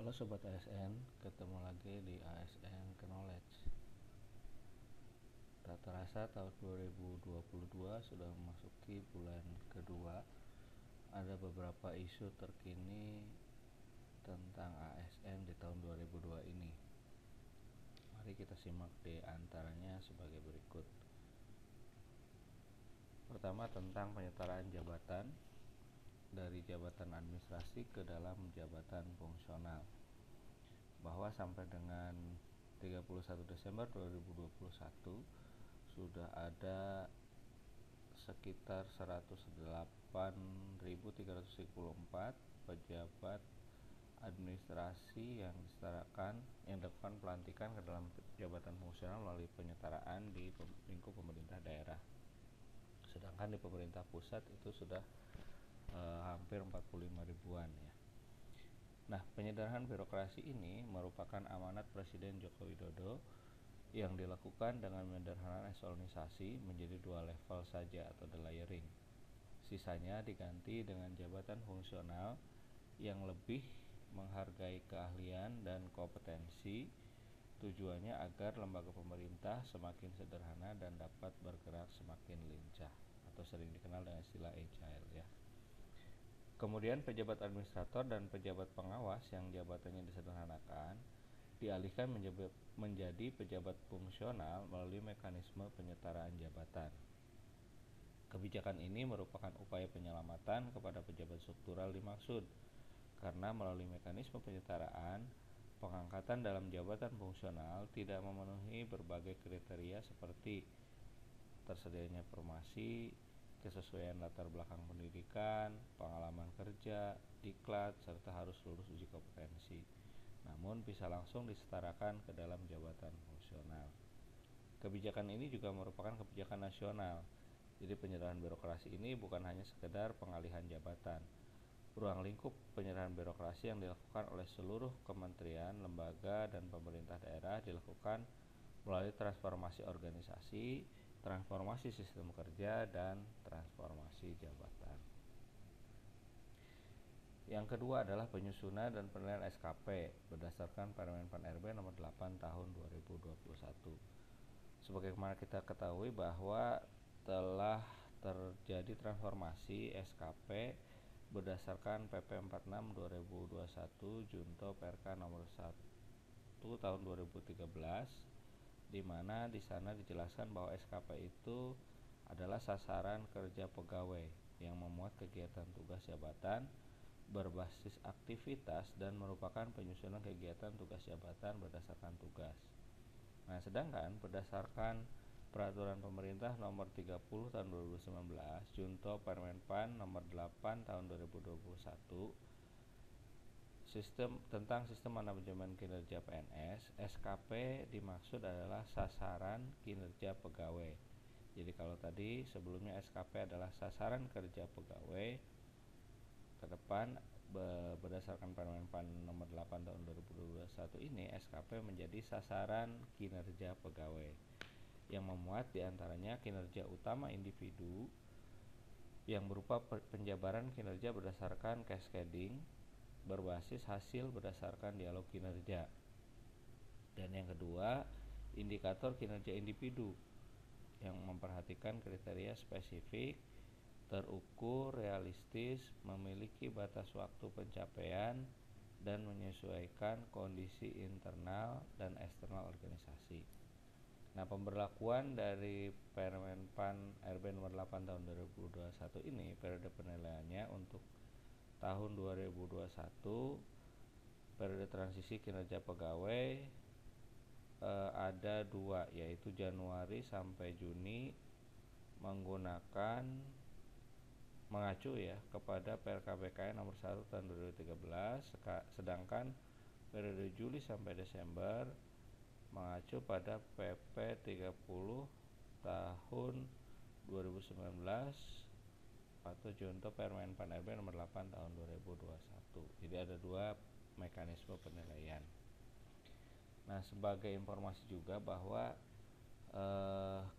Halo Sobat ASN, ketemu lagi di ASN Knowledge. Tak terasa tahun 2022 sudah memasuki bulan kedua. Ada beberapa isu terkini tentang ASN di tahun 2002 ini. Mari kita simak di antaranya sebagai berikut. Pertama, tentang penyetaraan jabatan dari jabatan administrasi ke dalam jabatan fungsional, bahwa sampai dengan 31 Desember 2021 sudah ada sekitar 108.334 pejabat administrasi yang dilakukan pelantikan ke dalam jabatan fungsional melalui penyetaraan di lingkup pemerintah daerah. Sedangkan di pemerintah pusat itu sudah hampir 45 ribuan ya. Nah, penyederhanaan birokrasi ini merupakan amanat Presiden Joko Widodo yang dilakukan dengan menyederhanakan eselonisasi menjadi 2 level saja atau delayering. Sisanya diganti dengan jabatan fungsional yang lebih menghargai keahlian dan kompetensi. Tujuannya agar lembaga pemerintah semakin sederhana dan dapat bergerak semakin lincah atau sering dikenal dengan istilah agile ya. Kemudian pejabat administrator dan pejabat pengawas yang jabatannya disederhanakan dialihkan menjadi pejabat fungsional melalui mekanisme penyetaraan jabatan. Kebijakan ini merupakan upaya penyelamatan kepada pejabat struktural dimaksud, karena melalui mekanisme penyetaraan, pengangkatan dalam jabatan fungsional tidak memenuhi berbagai kriteria seperti tersedianya formasi, kesesuaian latar belakang pendidikan, pengalaman kerja, diklat, serta harus lulus uji kompetensi. Namun bisa langsung disetarakan ke dalam jabatan fungsional. Kebijakan ini juga merupakan kebijakan nasional. Jadi penyederhanaan birokrasi ini bukan hanya sekedar pengalihan jabatan. Ruang lingkup penyederhanaan birokrasi yang dilakukan oleh seluruh kementerian, lembaga, dan pemerintah daerah dilakukan melalui transformasi organisasi, transformasi sistem kerja, dan transformasi jabatan. Yang kedua adalah penyusunan dan penilaian SKP berdasarkan Permen Pan RB nomor 8 tahun 2021. Sebagaimana kita ketahui bahwa telah terjadi transformasi SKP berdasarkan PP 46 2021 Junto PRK nomor 1 tahun 2013, di mana di sana dijelaskan bahwa SKP itu adalah sasaran kerja pegawai yang memuat kegiatan tugas jabatan berbasis aktivitas dan merupakan penyusunan kegiatan tugas jabatan berdasarkan tugas. Nah, sedangkan berdasarkan Peraturan Pemerintah Nomor 30 Tahun 2019 Junto Permenpan Nomor 8 Tahun 2021 tentang sistem manajemen kinerja PNS, SKP dimaksud adalah sasaran kinerja pegawai. Jadi kalau tadi sebelumnya SKP adalah sasaran kerja pegawai, ke depan berdasarkan Permenpan nomor 8 tahun 2021 ini SKP menjadi sasaran kinerja pegawai yang memuat diantaranya kinerja utama individu yang berupa penjabaran kinerja berdasarkan cascading berbasis hasil berdasarkan dialog kinerja. Dan yang kedua, indikator kinerja individu yang memperhatikan kriteria spesifik, terukur, realistis, memiliki batas waktu pencapaian, dan menyesuaikan kondisi internal dan eksternal organisasi. Nah, pemberlakuan dari Permenpan RB nomor 8 tahun 2021 ini periode penilaiannya untuk tahun 2021 periode transisi kinerja pegawai ada 2, yaitu Januari sampai Juni menggunakan mengacu ya kepada PRKBKN nomor 1 tahun 2013, sedangkan periode Juli sampai Desember mengacu pada PP 30 tahun 2019 atau Junto Permenpan RB nomor 8 tahun 2021. Jadi ada 2 mekanisme penilaian. Nah, sebagai informasi juga bahwa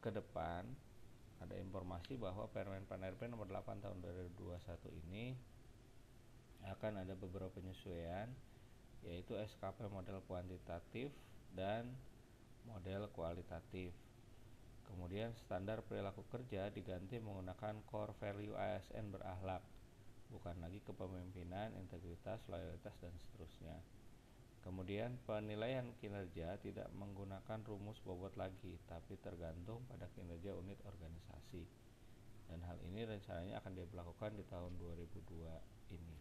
ke depan ada informasi bahwa Permenpan RB nomor 8 tahun 2021 ini akan ada beberapa penyesuaian yaitu SKP model kuantitatif dan model kualitatif. Kemudian standar perilaku kerja diganti menggunakan core value ASN berakhlak, bukan lagi kepemimpinan, integritas, loyalitas, dan seterusnya. Kemudian penilaian kinerja tidak menggunakan rumus bobot lagi, tapi tergantung pada kinerja unit organisasi. Dan hal ini rencananya akan diberlakukan di tahun 2002 ini.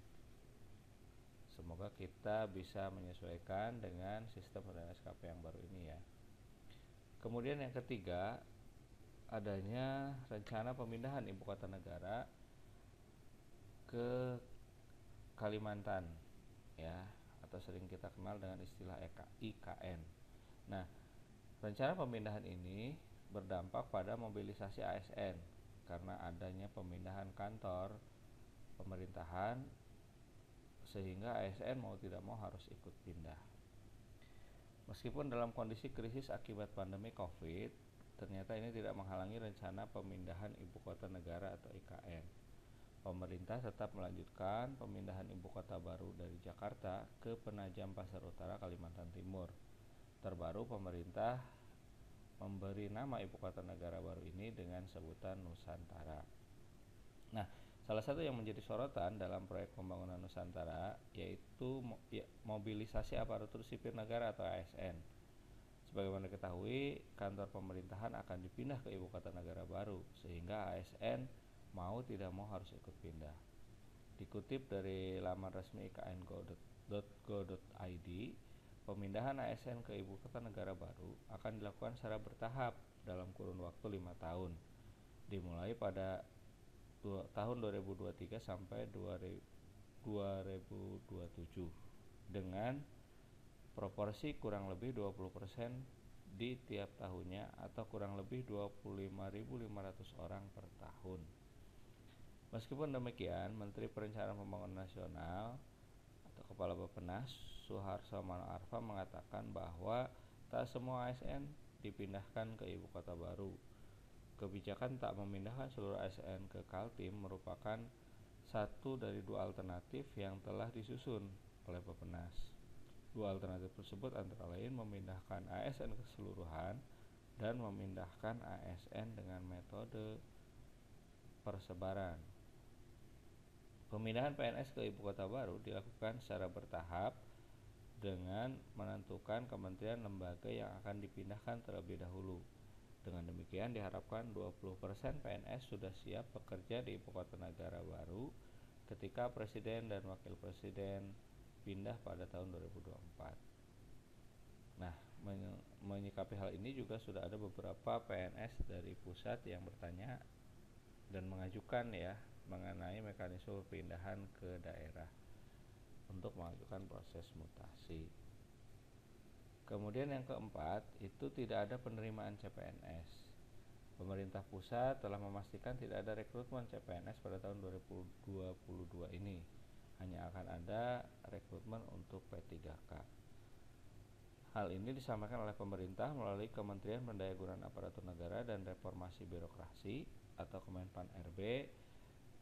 Semoga kita bisa menyesuaikan dengan sistem penilaian SKP yang baru ini ya. Kemudian yang ketiga, adanya rencana pemindahan ibu kota negara ke Kalimantan ya, atau sering kita kenal dengan istilah IKN. Nah, rencana pemindahan ini berdampak pada mobilisasi ASN karena adanya pemindahan kantor pemerintahan, sehingga ASN mau tidak mau harus ikut pindah. Meskipun dalam kondisi krisis akibat pandemi COVID, ternyata ini tidak menghalangi rencana pemindahan ibu kota negara atau IKN. Pemerintah tetap melanjutkan pemindahan ibu kota baru dari Jakarta ke Penajam Pasar Utara, Kalimantan Timur. Terbaru, pemerintah memberi nama ibu kota negara baru ini dengan sebutan Nusantara. Nah, salah satu yang menjadi sorotan dalam proyek pembangunan Nusantara yaitu mobilisasi aparatur sipil negara atau ASN. Sebagaimana diketahui, kantor pemerintahan akan dipindah ke ibu kota negara baru, sehingga ASN mau tidak mau harus ikut pindah. Dikutip dari laman resmi ikn.go.id, pemindahan ASN ke ibu kota negara baru akan dilakukan secara bertahap dalam kurun waktu 5 tahun, dimulai pada tahun 2023 sampai 2027 dengan proporsi kurang lebih 20% di tiap tahunnya atau kurang lebih 25.500 orang per tahun. Meskipun demikian, Menteri Perencanaan Pembangunan Nasional atau Kepala Bappenas Suharto Manoarfa mengatakan bahwa tak semua ASN dipindahkan ke ibu kota baru. Kebijakan tak memindahkan seluruh ASN ke Kaltim merupakan satu dari dua alternatif yang telah disusun oleh Bappenas. Dua alternatif tersebut antara lain memindahkan ASN keseluruhan dan memindahkan ASN dengan metode persebaran. Pemindahan PNS ke ibu kota baru dilakukan secara bertahap dengan menentukan kementerian lembaga yang akan dipindahkan terlebih dahulu. Dengan demikian diharapkan 20% PNS sudah siap bekerja di ibu kota negara baru ketika Presiden dan Wakil Presiden pindah pada tahun 2024. Nah, menyikapi hal ini juga sudah ada beberapa PNS dari pusat yang bertanya dan mengajukan ya mengenai mekanisme perpindahan ke daerah untuk mengajukan proses mutasi. Kemudian yang keempat, itu tidak ada penerimaan CPNS. Pemerintah pusat telah memastikan tidak ada rekrutmen CPNS pada tahun 2022 ini. Hanya akan ada rekrutmen untuk P3K. Hal ini disampaikan oleh pemerintah melalui Kementerian Pendayagunaan Aparatur Negara dan Reformasi Birokrasi atau Kemenpan RB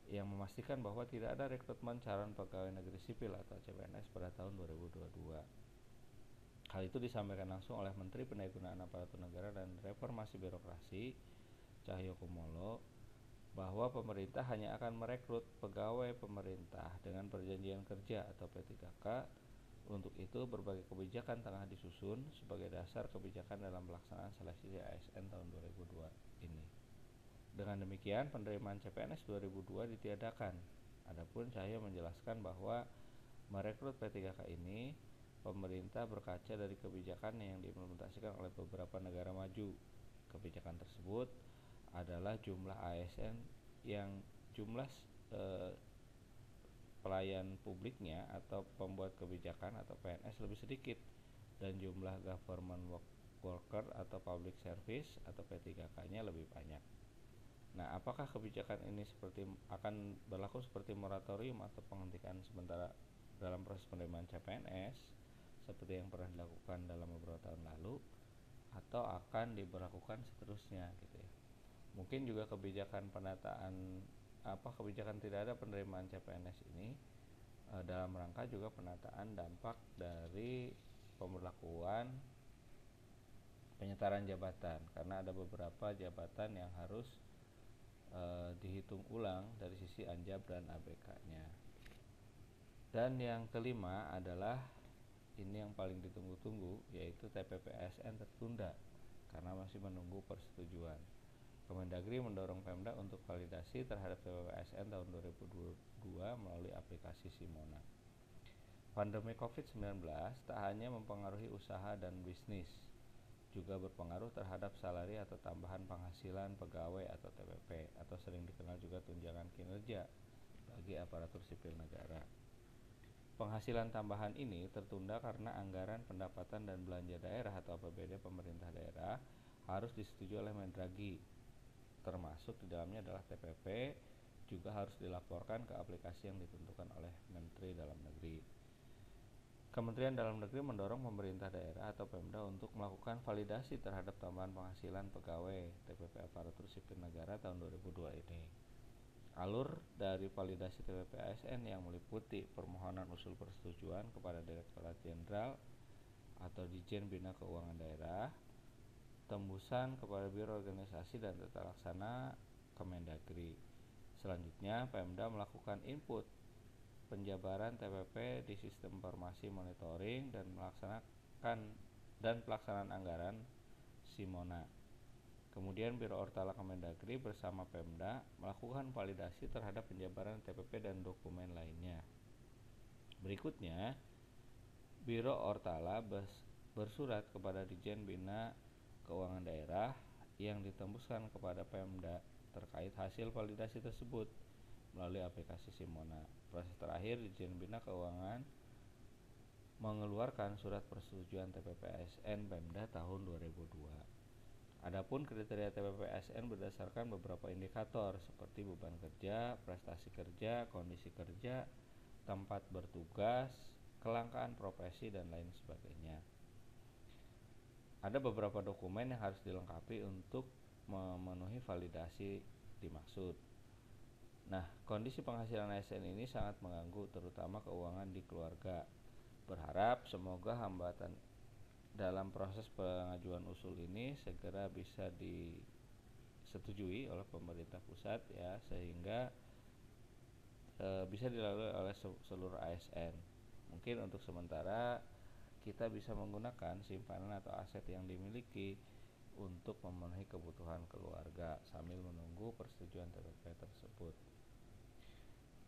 yang memastikan bahwa tidak ada rekrutmen calon pegawai negeri sipil atau CPNS pada tahun 2022. Hal itu disampaikan langsung oleh Menteri Pendayagunaan Aparatur Negara dan Reformasi Birokrasi Cahyokumolo bahwa pemerintah hanya akan merekrut pegawai pemerintah dengan perjanjian kerja atau P3K. Untuk itu, berbagai kebijakan tengah disusun sebagai dasar kebijakan dalam pelaksanaan seleksi ASN tahun 2002 ini. Dengan demikian, penerimaan CPNS 2002 ditiadakan. Adapun Cahyo menjelaskan bahwa merekrut P3K ini, pemerintah berkaca dari kebijakan yang diimplementasikan oleh beberapa negara maju. Kebijakan tersebut adalah jumlah ASN yang jumlah pelayan publiknya atau pembuat kebijakan atau PNS lebih sedikit dan jumlah government worker atau public service atau P3K-nya lebih banyak. Nah, apakah kebijakan ini akan berlaku seperti moratorium atau penghentian sementara dalam proses penerimaan CPNS seperti yang pernah dilakukan dalam beberapa tahun lalu, atau akan diberlakukan seterusnya gitu ya. Mungkin juga kebijakan tidak ada penerimaan CPNS ini dalam rangka juga penataan dampak dari pemberlakuan penyetaraan jabatan, karena ada beberapa jabatan yang harus dihitung ulang dari sisi anjab dan ABK-nya. Dan yang kelima adalah ini yang paling ditunggu-tunggu, yaitu TPP ASN tertunda karena masih menunggu persetujuan. Kemendagri mendorong Pemda untuk validasi terhadap TPP ASN tahun 2022 melalui aplikasi Simona. Pandemi COVID-19 tak hanya mempengaruhi usaha dan bisnis, juga berpengaruh terhadap salari atau tambahan penghasilan pegawai atau TPP, atau sering dikenal juga tunjangan kinerja bagi aparatur sipil negara. Penghasilan tambahan ini tertunda karena anggaran pendapatan dan belanja daerah atau APBD pemerintah daerah harus disetujui oleh Mendagri, termasuk di dalamnya adalah TPP, juga harus dilaporkan ke aplikasi yang ditentukan oleh Menteri Dalam Negeri. Kementerian Dalam Negeri mendorong pemerintah daerah atau Pemda untuk melakukan validasi terhadap tambahan penghasilan pegawai TPP aparatur sipil negara tahun 2002 ini. Alur dari validasi TPP ASN yang meliputi permohonan usul persetujuan kepada Direktorat Jenderal atau Ditjen Bina Keuangan Daerah, tembusan kepada Biro Organisasi dan Tata Laksana Kemendagri. Selanjutnya, Pemda melakukan input penjabaran TPP di sistem informasi monitoring dan pelaksanaan anggaran Simona. Kemudian Biro Ortala Kemendagri bersama Pemda melakukan validasi terhadap penjabaran TPP dan dokumen lainnya. Berikutnya, Biro Ortala bersurat kepada Ditjen Bina Keuangan Daerah yang ditembuskan kepada Pemda terkait hasil validasi tersebut melalui aplikasi Simona. Proses terakhir, Ditjen Bina Keuangan mengeluarkan surat persetujuan TPP ASN Pemda tahun 2002. Adapun kriteria TPP ASN berdasarkan beberapa indikator seperti beban kerja, prestasi kerja, kondisi kerja, tempat bertugas, kelangkaan profesi, dan lain sebagainya. Ada beberapa dokumen yang harus dilengkapi untuk memenuhi validasi dimaksud. Nah, kondisi penghasilan ASN ini sangat mengganggu terutama keuangan di keluarga. Berharap semoga hambatan dalam proses pengajuan usul ini segera bisa disetujui oleh pemerintah pusat ya, sehingga bisa dilalui oleh seluruh ASN. Mungkin untuk sementara kita bisa menggunakan simpanan atau aset yang dimiliki untuk memenuhi kebutuhan keluarga sambil menunggu persetujuan TPP tersebut.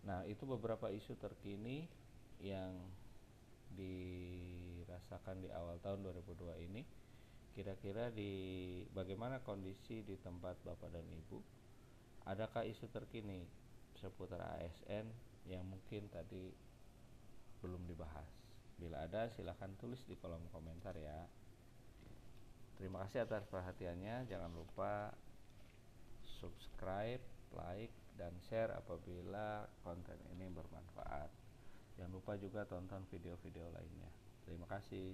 Nah, itu beberapa isu terkini yang dirasakan di awal tahun 2002 ini. Kira-kira bagaimana kondisi di tempat Bapak dan Ibu? Adakah isu terkini seputar ASN yang mungkin tadi belum dibahas? Bila ada, silakan tulis di kolom komentar ya. Terima kasih atas perhatiannya. Jangan lupa subscribe, like, dan share apabila konten ini bermanfaat. Jangan lupa juga tonton video-video lainnya. Terima kasih.